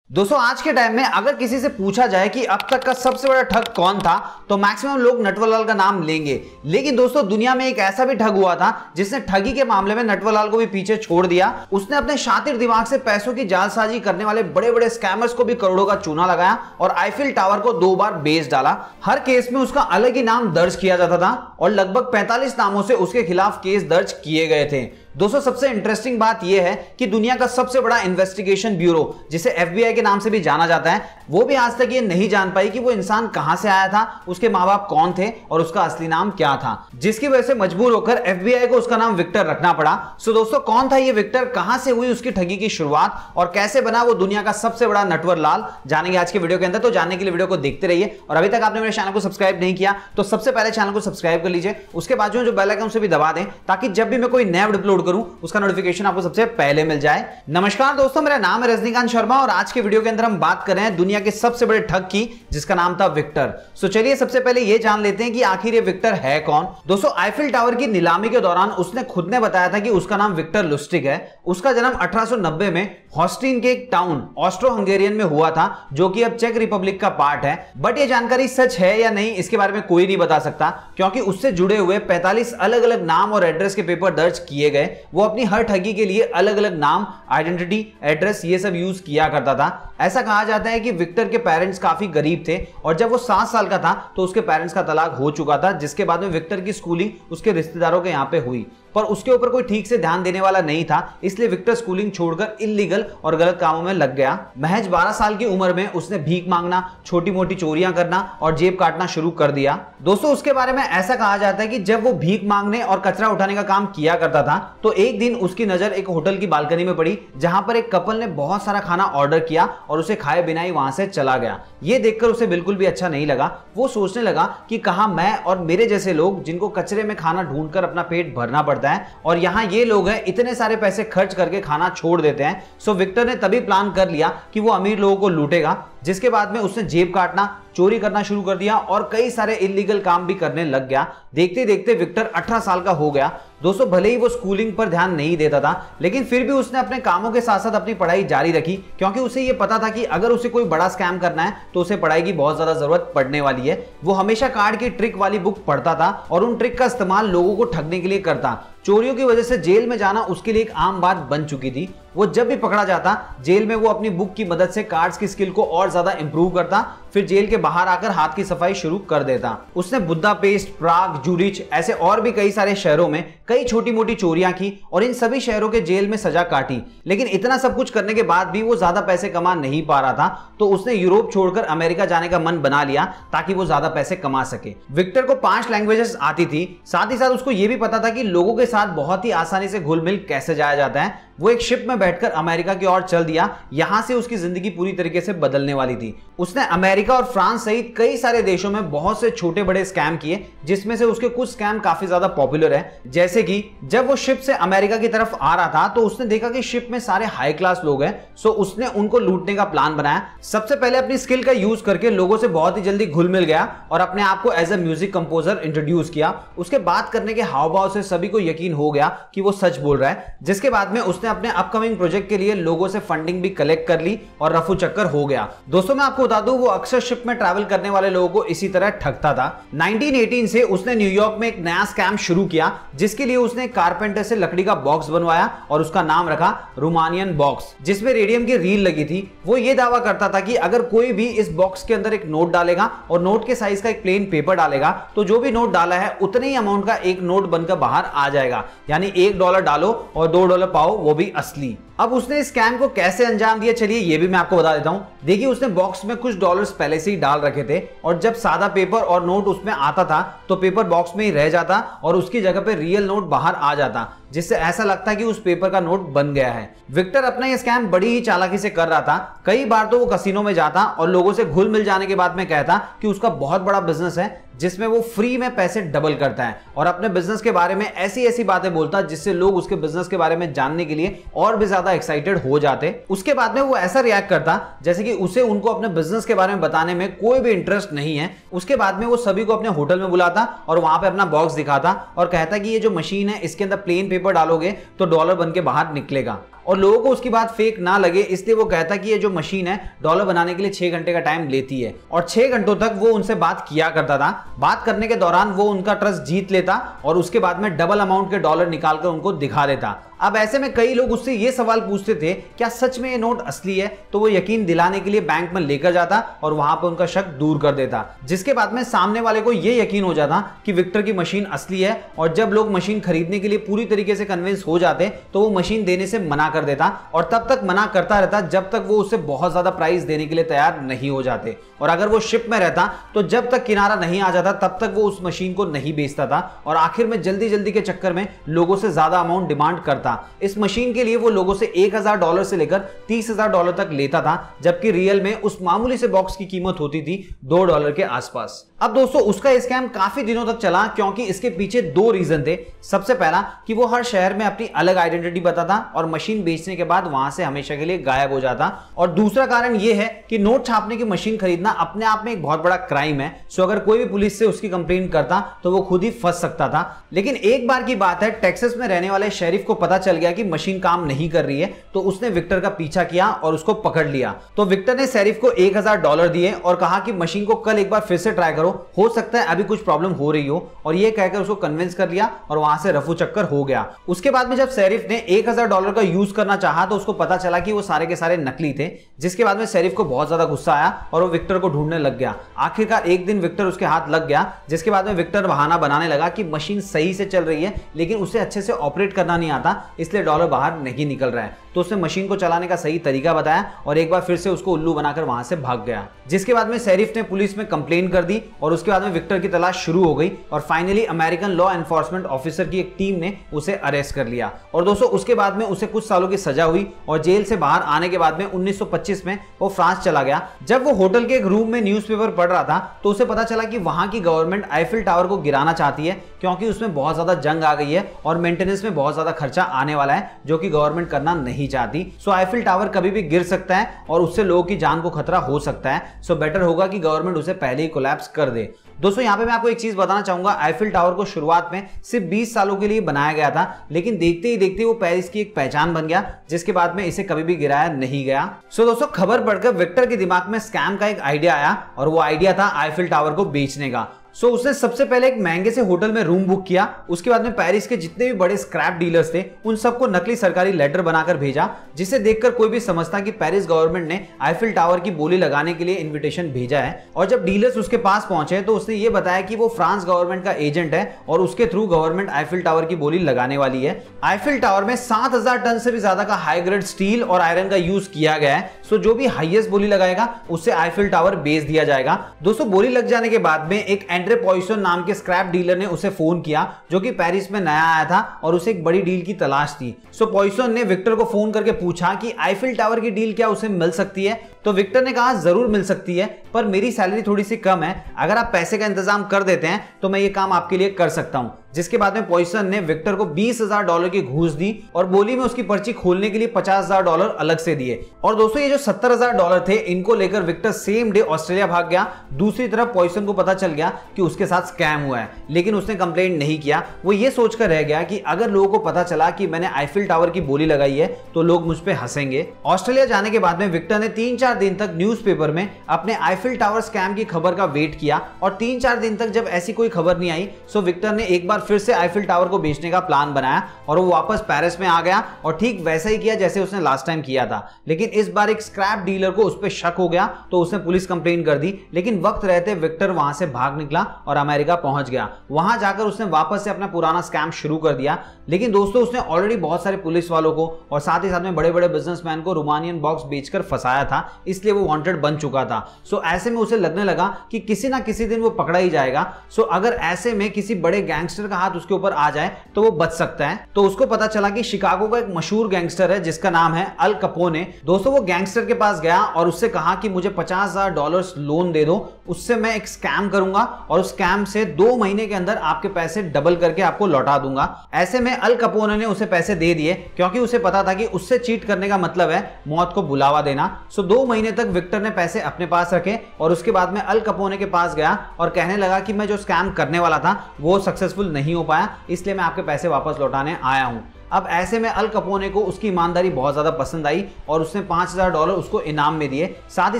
दोस्तों आज के टाइम में अगर किसी से पूछा जाए कि अब तक का सबसे बड़ा ठग कौन था तो मैक्सिमम लोग नटवरलाल का नाम लेंगे। लेकिन दोस्तों दुनिया में एक ऐसा भी ठग हुआ था जिसने ठगी के मामले में नटवरलाल को भी पीछे छोड़ दिया। उसने अपने शातिर दिमाग से पैसों की जालसाजी करने वाले बड़े बड़े स्कैमर्स को भी करोड़ों का चूना लगाया और आईफिल टावर को 2 बार बेच डाला। हर केस में उसका अलग ही नाम दर्ज किया जाता था और लगभग 45 नामों से उसके खिलाफ केस दर्ज किए गए थे। दोस्तों सबसे इंटरेस्टिंग बात यह है कि दुनिया का सबसे बड़ा इन्वेस्टिगेशन ब्यूरो जिसे FBI के नाम से भी जाना जाता है, वो भी आज तक ये नहीं जान पाई कि वो इंसान कहां से आया था, उसके माँ बाप कौन थे और उसका असली नाम क्या था, जिसकी वजह से मजबूर होकर FBI को उसका नाम विक्टर रखना पड़ा। सो दोस्तों कौन था ये विक्टर, कहां से हुई उसकी ठगी की शुरुआत और कैसे बना वो दुनिया का सबसे बड़ा नटवरलाल, जानेंगे आज के वीडियो के अंदर। तो जानने के लिए वीडियो को देखते रहिए और अभी तक आपने मेरे चैनल को सब्सक्राइब नहीं किया तो सबसे पहले चैनल को सब्सक्राइब कर लीजिए, उसके बाद जो बेल आइकन उसे भी दबा दें ताकि जब भी मैं कोई नया वीडियो अपलोड करूं उसका नोटिफिकेशन आपको सबसे पहले मिल जाए। नमस्कार दोस्तों, मेरा नाम है रजनीकांत शर्मा और आज के वीडियो के अंदर हम बात कर रहे हैं दुनिया के सबसे बड़े ठग की जिसका नाम था विक्टर। सो चलिए सबसे पहले यह जान लेते हैं कि आखिर ये विक्टर है कौन। दोस्तों आईफिल टावर की नीलामी के दौरान उसने खुद ने बताया था कि उसका नाम विक्टर लुस्टिग है। उसका जन्म 1890 में हॉस्टिन के एक टाउन ऑस्ट्रो हंगेरियन में हुआ था जो कि अब चेक रिपब्लिक का पार्ट है। बट ये जानकारी सच है या नहीं इसके बारे में कोई नहीं बता सकता क्योंकि उससे जुड़े हुए 45 अलग अलग नाम और एड्रेस के पेपर दर्ज किए गए। वो अपनी हर ठगी के लिए अलग अलग नाम, आइडेंटिटी, एड्रेस ये सब यूज किया करता था। ऐसा कहा जाता है कि विक्टर के पेरेंट्स काफी गरीब थे और जब वो 7 साल का था तो उसके पेरेंट्स का तलाक हो चुका था, जिसके बाद में विक्टर की स्कूलिंग उसके रिश्तेदारों के यहाँ पे हुई। पर उसके ऊपर कोई ठीक से ध्यान देने वाला नहीं था, इसलिए विक्टर स्कूलिंग छोड़कर इल्लीगल और गलत कामों में लग गया। महज 12 साल की उम्र में उसने भीख मांगना, छोटी मोटी चोरियां करना और जेब काटना शुरू कर दिया। दोस्तों उसके बारे में ऐसा कहा जाता है कि जब वो भीख मांगने और कचरा उठाने का काम किया करता था तो एक दिन उसकी नजर एक होटल की बालकनी में पड़ी जहां पर एक कपल ने बहुत सारा खाना ऑर्डर किया और उसे खाए बिना ही वहां से चला गया। ये देखकर उसे बिल्कुल भी अच्छा नहीं लगा। वो सोचने लगा कि कहां मैं और मेरे जैसे लोग जिनको कचरे में खाना ढूंढकर अपना पेट भरना पड़ता है और यहां ये लोग हैं इतने सारे पैसे खर्च करके खाना छोड़ देते हैं। सो विक्टर ने तभी प्लान कर लिया कि वो अमीर लोगों को लूटेगा, जिसके बाद में उसने जेब काटना, चोरी करना शुरू कर दिया और कई सारे इल्लीगल काम भी करने लग गया। देखते देखते विक्टर 18 साल का हो गया। दोस्तों भले ही वो स्कूलिंग पर ध्यान नहीं देता था लेकिन फिर भी उसने अपने कामों के साथ साथ अपनी पढ़ाई जारी रखी क्योंकि उसे ये पता था कि अगर उसे कोई बड़ा स्कैम करना है तो उसे पढ़ाई की बहुत ज्यादा जरूरत पड़ने वाली है। वो हमेशा कार्ड की ट्रिक वाली बुक पढ़ता था और उन ट्रिक का इस्तेमाल लोगों को ठगने के लिए करता। चोरियों की वजह से जेल में जाना उसके लिए एक आम बात बन चुकी थी। वो जब भी पकड़ा जाता जेल में वो अपनी बुक की मदद से कार्ड्स की स्किल को और ज्यादा इंप्रूव करता, फिर जेल के बाहर आकर हाथ की सफाई शुरू कर देता। उसने बुदापेस्ट, प्राग, जूरिच ऐसे और भी कई सारे शहरों में कई छोटी मोटी चोरियां की और इन सभी शहरों के जेल में सजा काटी। लेकिन इतना सब कुछ करने के बाद भी वो ज्यादा पैसे कमा नहीं पा रहा था तो उसने यूरोप छोड़कर अमेरिका जाने का मन बना लिया ताकि वो ज्यादा पैसे कमा सके। विक्टर को 5 लैंग्वेजेस आती थी, साथ ही साथ उसको यह भी पता था कि लोगों के साथ बहुत ही आसानी से घुल मिल कैसे जाया जाता है। वो एक शिप में बैठकर अमेरिका की ओर चल दिया। यहां से उसकी जिंदगी पूरी तरीके से बदलने वाली थी। उसने अमेरिका और फ्रांस सहित कई सारे देशों में बहुत से छोटे बड़े स्कैम किए, जिसमें से उसके कुछ स्कैम काफी ज्यादा पॉपुलर है। जैसे कि जब वो शिप से अमेरिका की तरफ आ रहा था तो उसने देखा कि शिप में सारे हाई क्लास लोग हैं, सो उसने उनको लूटने का प्लान बनाया। सबसे पहले अपनी स्किल का यूज करके लोगों से बहुत ही जल्दी घुल मिल गया और अपने आप को as a music composer introduce किया। उसके बात करने के हाव भाव से सभी को यकीन हो गया कि वो सच बोल रहा है, जिसके बाद में उसने अपने अपकमिंग प्रोजेक्ट के लिए लोगों से फंडिंग भी कलेक्ट कर ली और रफू चक्कर हो गया। दोस्तों मैं आपको बता दूं वो अक्सर शिप में ट्रैवल करने वाले लोगों को इसी तरह ठगता था। 1918 से उसने न्यूयॉर्क में एक नया स्कैम शुरू किया जिसके लिए उसने कारपेंटर से लकड़ी का बॉक्स बनवाया और उसका नाम रखा रोमानियन बॉक्स, जिसमें रेडियम की रील लगी थी। वो ये दावा करता था कि अगर कोई भी इस बॉक्स के अंदर एक नोट डालेगा और नोट के साइज का एक प्लेन पेपर डालेगा तो जो भी नोट डाला है उतने ही अमाउंट का एक नोट बनकर बाहर आ जाएगा, यानी $1 डालो और $2 पाओ, वो भी असली। अब उसने इस स्कैम को कैसे अंजाम दिया चलिए ये भी मैं आपको बता देता हूं। देखिए उसने बॉक्स में कुछ डॉलर्स पहले से ही डाल रखे थे और जब सादा पेपर और नोट उसमें आता था तो पेपर बॉक्स में ही रह जाता और उसकी जगह पे रियल नोट बाहर आ जाता, जिससे ऐसा लगता कि उस पेपर का नोट बन गया है। विक्टर अपना ये स्कैम बड़ी ही चालाकी से कर रहा था। कई बार तो वो कसिनो में जाता और लोगों से घुल मिल जाने के बाद में कहता कि उसका बहुत बड़ा बिजनेस है जिसमें वो फ्री में पैसे डबल करता है और अपने बिजनेस के बारे में ऐसी ऐसी बातें बोलता जिससे लोग उसके बिजनेस के बारे में जानने के लिए और भी ज्यादा एक्साइटेड हो जाते। उसके बाद में वो ऐसा रिएक्ट करता जैसे कि उसे उनको अपने बिजनेस के बारे में बताने में कोई भी इंटरेस्ट नहीं है। उसके बाद में वो सभी को अपने होटल में बुलाता और वहां पे अपना बॉक्स दिखाता और कहता कि ये जो मशीन है इसके अंदर प्लेन पेपर डालोगे तो डॉलर बन के बाहर निकलेगा। और लोगों को उसकी बात फेक ना लगे इसलिए वो कहता कि ये जो मशीन है डॉलर बनाने के लिए 6 घंटे का टाइम लेती है और 6 घंटों तक वो उनसे बात किया करता था। बात करने के दौरान वो उनका ट्रस्ट जीत लेता और उसके बाद में डबल अमाउंट के डॉलर निकालकर उनको दिखा देता। अब ऐसे में कई लोग उससे ये सवाल पूछते थे क्या सच में ये नोट असली है, तो वो यकीन दिलाने के लिए बैंक में लेकर जाता और वहां पर उनका शक दूर कर देता, जिसके बाद में सामने वाले को ये यकीन हो जाता कि विक्टर की मशीन असली है। और जब लोग मशीन खरीदने के लिए पूरी तरीके से कन्विंस हो जाते तो वो मशीन देने से मना कर देता और तब तक मना करता रहता जब तक वो उससे बहुत ज्यादा प्राइस देने के लिए तैयार नहीं हो जाते। और अगर वो शिप में रहता तो जब तक किनारा नहीं आ जाता तब तक वो उस मशीन को नहीं बेचता था और आखिर में जल्दी जल्दी के चक्कर में लोगों से ज्यादा अमाउंट डिमांड करता। इस मशीन के लिए वो लोगों से $1000 से लेकर $30,000 तक लेता था, जबकि रियल में उस मामूली से बॉक्स की कीमत होती थी $2 के आसपास। अब दोस्तों उसका स्कैम काफी दिनों तक चला क्योंकि इसके पीछे 2 रीजन थे। सबसे पहला कि वो हर शहर में अपनी अलग आइडेंटिटी बताता और मशीन बेचने के बाद वहां से हमेशा के लिए गायब हो जाता। और दूसरा कारण यह है कि नोट छापने की मशीन खरीदना अपने आप में एक बहुत बड़ा क्राइम है, सो अगर कोई भी पुलिस से उसकी कंप्लेन करता तो वो खुद ही फंस सकता था। लेकिन एक बार की बात है, टेक्सास में रहने वाले शेरिफ को पता चल गया कि मशीन काम नहीं कर रही है, तो उसने विक्टर का पीछा किया और उसको पकड़ लिया। तो विक्टर ने शेरिफ को $1000 दिए और कहा कि मशीन को कल एक बार फिर से ट्राई करो, हो सकता है अभी कुछ प्रॉब्लम हो रही हो, और ये कहकर उसको कन्विंस कर लिया और वहां से रफू चक्कर हो गया। उसके बाद में जब शेरिफ ने $1000 का यूज करना चाहा तो उसको पता चला कि वो सारे के सारे नकली थे, जिसके बाद में शेरिफ को बहुत ज्यादा गुस्सा आया और वो विक्टर को ढूंढने लग गया। आखिरकार एक दिन विक्टर उसके हाथ लग गया, जिसके बाद में विक्टर बहाना बनाने लगा कि मशीन सही से चल रही है लेकिन उसे अच्छे से ऑपरेट करना नहीं आता, इसलिए डॉलर बाहर नहीं निकल रहा है। तो उसने मशीन को चलाने का सही तरीका बताया और एक बार फिर से उसको उल्लू बनाकर वहां से भाग गया, जिसके बाद में शेरिफ ने पुलिस में कंप्लेन कर दी और उसके बाद में विक्टर की तलाश शुरू हो गई और finally American law enforcement officer की एक टीम ने उसे अरेस्ट कर लिया। और दोस्तों उसके बाद में उसे कुछ सालों की सजा हुई और जेल से बाहर आने के बाद में 1925 में वो फ्रांस चला गया। जब वो होटल के एक रूम में न्यूज़पेपर पढ़ रहा था तो उसे पता चला कि वहां की गवर्नमेंट आईफिल टावर को गिराना चाहती है क्योंकि उसमें बहुत ज्यादा जंग आ गई है और मेंटेनेंस में बहुत ज्यादा खर्चा आने वाला है, जो कि गवर्नमेंट करना नहीं चाहती। सो आईफिल टावर कभी भी गिर सकता है और उससे लोगों की जान को खतरा हो सकता है। सो बेटर होगा कि गवर्नमेंट उसे पहले ही कोलैप्स कर दे। दोस्तों यहाँ पे मैं आपको एक चीज बताना चाहूंगा, आईफिल टावर को शुरुआत में सिर्फ 20 सालों के लिए बनाया गया था, लेकिन देखते ही देखते वो पेरिस की एक पहचान बन गया, जिसके बाद में इसे कभी भी गिराया नहीं गया। सो दोस्तों खबर पढ़कर विक्टर के दिमाग में स्कैम का एक आइडिया आया और वो आइडिया था आईफिल टावर को बेचने का। सो उसने सबसे पहले एक महंगे से होटल में रूम बुक किया। उसके बाद में पेरिस के जितने भी बड़े स्क्रैप डीलर्स थे उन सबको नकली सरकारी लेटर बनाकर भेजा, जिसे देखकर कोई भी समझता कि पेरिस गवर्नमेंट ने आईफिल टावर की बोली लगाने के लिए इन्विटेशन भेजा है। और जब डीलर्स उसके पास पहुंचे तो उसने ये बताया कि वो फ्रांस गवर्नमेंट का एजेंट है और उसके थ्रू गवर्नमेंट आईफिल टावर की बोली लगाने वाली है। आईफिल टावर में 7000 टन से भी ज्यादा का हाई ग्रेड स्टील और आयरन का यूज किया गया है। सो जो भी हाईएस्ट बोली लगाएगा उससे आईफिल टावर बेच दिया जाएगा। दोस्तों बोली लग जाने के बाद में एक एंड्रे पॉइसन नाम के स्क्रैप डीलर ने उसे फोन किया, जो कि पेरिस में नया आया था और उसे एक बड़ी डील की तलाश थी। सो पॉइसन ने विक्टर को फोन करके पूछा कि आईफिल टावर की डील क्या उसे मिल सकती है। तो विक्टर ने कहा जरूर मिल सकती है, पर मेरी सैलरी थोड़ी सी कम है, अगर आप पैसे का इंतजाम कर देते हैं तो मैं ये काम आपके लिए कर सकता हूं। जिसके बाद में पॉइसन ने विक्टर को $20,000 की घूस दी और बोली में उसकी पर्ची खोलने के लिए $50,000 अलग से दिए। और दोस्तों ये जो $70,000 थे इनको लेकर विक्टर सेम डे ऑस्ट्रेलिया भाग गया। दूसरी तरफ पॉइसन को पता चल गया कि उसके साथ स्कैम हुआ है, लेकिन उसने कंप्लेंट नहीं किया। वो ये सोचकर रह गया कि अगर लोगों को पता चला कि मैंने आईफिल टावर की बोली लगाई है तो लोग मुझ पे हंसेंगे। ऑस्ट्रेलिया जाने के बाद में विक्टर ने 3-4 दिन तक न्यूज़पेपर में अपने आईफिल टावर स्कैम की खबर का वेट किया और 3-4 दिन तक जब ऐसी कोई खबर नहीं आई सो विक्टर ने एक बार फिर से आईफिल टावर को बेचने का प्लान बनाया और वो वापस पेरिस में आ गया और ठीक वैसा ही किया जैसे उसने लास्ट टाइम किया था। लेकिन इस बार एक स्क्रैप डीलर को उस पर शक हो गया तो उसने पुलिस कंप्लेंट कर दी, लेकिन वक्त रहते विक्टर वहां से भाग निकला और अमेरिका पहुंच गया। वहां जाकर उसने वापस से अपना पुराना स्कैम शुरू कर दिया। लेकिन दोस्तों उसने ऑलरेडी बहुत सारे पुलिस वालों को और साथ ही साथ में बड़े बड़े बिजनेसमैन को रोमानियन बॉक्स बेचकर फंसाया था, इसलिए वो वांटेड बन चुका था। सो ऐसे में उसे लगने लगा कि किसी ना किसी दिन वो पकड़ा ही जाएगा। सो अगर ऐसे में किसी बड़े गैंगस्टर का हाथ उसके ऊपर आ जाए तो वो बच सकता है। तो उसको पता चला कि शिकागो का एक मशहूर गैंगस्टर है जिसका नाम है अल कपोने। दोस्तों वो गैंगस्टर के पास गया और उससे कहा कि मुझे $50,000 लोन दे दो, उससे मैं एक स्कैम करूंगा और उस स्कैम से 2 महीने के अंदर आपके पैसे डबल करके आपको लौटा दूंगा। ऐसे में अल कपोने ने उसे पैसे दे दिए क्योंकि उसे पता था कि उससे चीट करने का मतलब है मौत को बुलावा देना। सो 2 महीने तक विक्टर ने पैसे अपने पास रखे और उसके बाद में अल कपोने के पास गया और कहने लगा कि मैं जो स्कैम करने वाला था वो सक्सेसफुल नहीं हो पाया, इसलिए मैं आपके पैसे वापस लौटाने आया हूं। अब ऐसे में अल कपोने को उसकी ईमानदारी बहुत ज्यादा पसंद आई और उसने $5000 उसको इनाम में दिए। साथ ही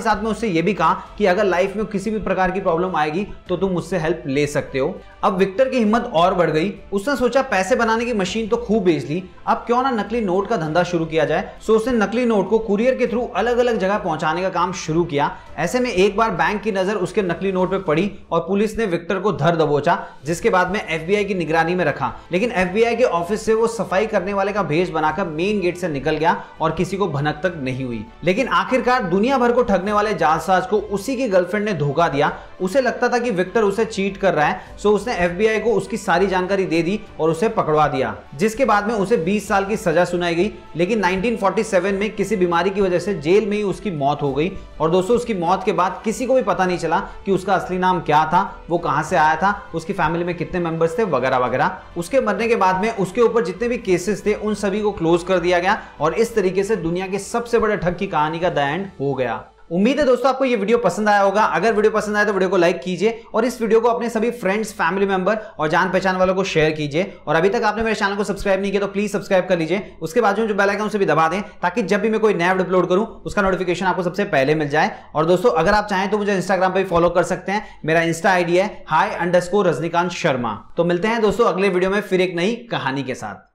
साथ में उससे यह भी कहा कि अगर लाइफ में किसी भी प्रकार की प्रॉब्लम आएगी तो तुम मुझसे हेल्प ले सकते हो। अब विक्टर की हिम्मत और बढ़ गई। उसने सोचा पैसे बनाने की मशीन तो खूब बेच ली, अब क्यों ना नकली नोट का धंधा शुरू किया जाए। सो उसने नकली नोट को कुरियर के थ्रू अलग अलग जगह पहुंचाने का काम शुरू किया। ऐसे में एक बार बैंक की नजर उसके नकली नोट पे पड़ी और पुलिस ने विक्टर को धर दबोचा, जिसके बाद में FBI की निगरानी में रखा। लेकिन FBI के ऑफिस से वो सफाई करने वाले का भेष बनाकर मेन गेट से निकल गया और किसी को भनक तक नहीं हुई। लेकिन आखिरकार दुनिया भर को ठगने वाले जालसाज को उसी की गर्लफ्रेंड ने धोखा दिया। उसे लगता था कि विक्टर उसे चीट कर रहा है, सो उसने FBI को उसकी सारी जानकारी दे दी और उसे पकड़वा दिया, जिसके बाद में उसे 20 साल की सजा सुनाई गई। लेकिन 1947 में किसी बीमारी की वजह से जेल में ही उसकी मौत हो गई। और दोस्तों उसकी मौत के बाद किसी को भी पता नहीं चला कि उसका असली नाम क्या था, वो कहां से आया था, उसकी फैमिली में कितने मेंबर्स थे, वगैरह वगैरह। उसके मरने के बाद में उसके ऊपर जितने भी केसेस थे उन सभी को क्लोज कर दिया गया और इस तरीके से दुनिया के सबसे बड़े ठग की कहानी का द एंड हो गया। उम्मीद है दोस्तों आपको ये वीडियो पसंद आया होगा। अगर वीडियो पसंद आया तो वीडियो को लाइक कीजिए और इस वीडियो को अपने सभी फ्रेंड्स, फैमिली मेंबर और जान पहचान वालों को शेयर कीजिए। और अभी तक आपने मेरे चैनल को सब्सक्राइब नहीं किया तो प्लीज सब्सक्राइब कर लीजिए। उसके बाद जो बेल आइकन उसे भी दबा दें ताकि जब भी मैं कोई नया वीडियो अपलोड करूं उसका नोटिफिकेशन आपको सबसे पहले मिल जाए। और दोस्तों अगर आप चाहें तो मुझे इंस्टाग्राम पर फॉलो कर सकते हैं। मेरा इंस्टा आईडी है hi_रजनीकांत शर्मा। तो मिलते हैं दोस्तों अगले वीडियो में फिर एक नई कहानी के साथ।